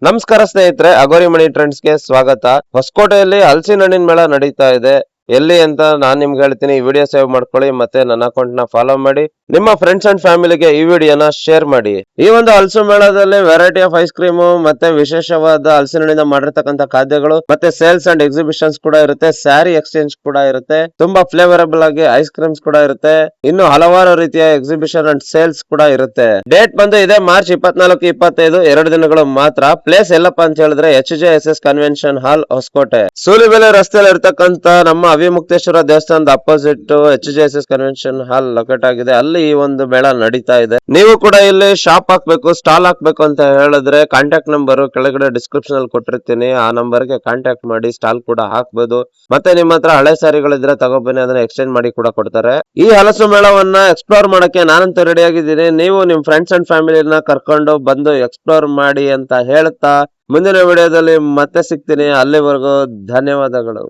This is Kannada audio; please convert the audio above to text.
ನಮಸ್ಕಾರ ಸ್ನೇಹಿತರೆ, ಅಗೋರಿ ಮನಿ ಟ್ರೆಂಡ್ಸ್ಗೆ ಸ್ವಾಗತ. ಹೊಸಕೋಟೆಯಲ್ಲಿ ಹಲಸಿನ ಹಣ್ಣಿನ ಮೇಳ ನಡೀತಾ ಇದೆ. ಎಲ್ಲಿ ಅಂತ ನಾನ್ ನಿಮ್ಗೆ ಹೇಳ್ತೀನಿ. ಈ ವಿಡಿಯೋ ಸೇವ್ ಮಾಡ್ಕೊಳ್ಳಿ, ಮತ್ತೆ ನನ್ನ ಅಕೌಂಟ್ ನ ಫಾಲೋ ಮಾಡಿ, ನಿಮ್ಮ ಫ್ರೆಂಡ್ಸ್ ಅಂಡ್ ಫ್ಯಾಮಿಲಿಗೆ ಈ ವಿಡಿಯೋನ ಶೇರ್ ಮಾಡಿ. ಈ ಒಂದು ಹಲಸು ಮೇಳದಲ್ಲಿ ವೆರೈಟಿ ಆಫ್ ಐಸ್ ಕ್ರೀಮ್ ಮತ್ತೆ ವಿಶೇಷವಾದ ಹಲಸಿನ ಹಣ್ಣಿಂದ ಮಾಡಿರ್ತಕ್ಕಂಥ ಖಾದ್ಯಗಳು ಮತ್ತೆ ಸೇಲ್ಸ್ ಅಂಡ್ ಎಕ್ಸಿಬಿಷನ್ಸ್ ಕೂಡ ಇರುತ್ತೆ. ಸ್ಯಾರಿ ಎಕ್ಸ್ಚೇಂಜ್ ಕೂಡ ಇರುತ್ತೆ. ತುಂಬಾ ಫ್ಲೇವರಬಲ್ ಆಗಿ ಐಸ್ ಕ್ರೀಮ್ಸ್ ಕೂಡ ಇರುತ್ತೆ. ಇನ್ನು ಹಲವಾರು ರೀತಿಯ ಎಕ್ಸಿಬಿಷನ್ ಅಂಡ್ ಸೇಲ್ಸ್ ಕೂಡ ಇರುತ್ತೆ. ಡೇಟ್ ಬಂದು ಇದೆ ಮಾರ್ಚ್ 24-25, 2 ದಿನಗಳು ಮಾತ್ರ. ಪ್ಲೇಸ್ ಎಲ್ಲಪ್ಪ ಅಂತ ಹೇಳಿದ್ರೆ HJSS convention hall, Hosakote. Sulibele ರಸ್ತೆಯಲ್ಲಿ ಇರತಕ್ಕಂತ ನಮ್ಮ ಅವಿಮುಕ್ತೇಶ್ವರ ದೇವಸ್ಥಾನದ opposite HJSS convention hall locate ಆಗಿದೆ. ಅಲ್ಲಿ ಈ ಒಂದು ಮೇಳ ನಡೀತಾ ಇದೆ. ನೀವು ಕೂಡ ಇಲ್ಲಿ ಶಾಪ್ ಹಾಕ್ಬೇಕು, ಸ್ಟಾಲ್ ಹಾಕ್ಬೇಕು ಅಂತ ಹೇಳಿದ್ರೆ ಕಾಂಟ್ಯಾಕ್ಟ್ ನಂಬರ್ ಕೆಳಗಡೆ ಡಿಸ್ಕ್ರಿಪ್ಷನ್ ಅಲ್ಲಿ ಕೊಟ್ಟಿರ್ತೀನಿ. ಆ ನಂಬರ್ ಗೆ ಕಾಂಟ್ಯಾಕ್ಟ್ ಮಾಡಿ ಸ್ಟಾಲ್ ಕೂಡ ಹಾಕ್ಬೋದು. ಮತ್ತೆ ನಿಮ್ಮ ಹತ್ರ ಹಳೆ ಸಾರಿಗಳಿದ್ರೆ ತಗೊಬನ್ನಿ, ಅದನ್ನ ಎಕ್ಸ್ಚೇಂಜ್ ಮಾಡಿ ಕೂಡ ಕೊಡ್ತಾರೆ. ಈ ಹಲಸು ಮೇಳವನ್ನ ಎಕ್ಸ್ಪ್ಲೋರ್ ಮಾಡಕ್ಕೆ ನಾನಂತೂ ರೆಡಿ ಆಗಿದ್ದೀನಿ. ನೀವು ನಿಮ್ ಫ್ರೆಂಡ್ಸ್ ಅಂಡ್ ಫ್ಯಾಮಿಲಿನ ಕರ್ಕೊಂಡು ಬಂದು ಎಕ್ಸ್ಪ್ಲೋರ್ ಮಾಡಿ ಅಂತ ಹೇಳ್ತಾ ಮುಂದಿನ ವಿಡಿಯೋದಲ್ಲಿ ಮತ್ತೆ ಸಿಗ್ತೀನಿ. ಅಲ್ಲಿವರೆಗೂ ಧನ್ಯವಾದಗಳು.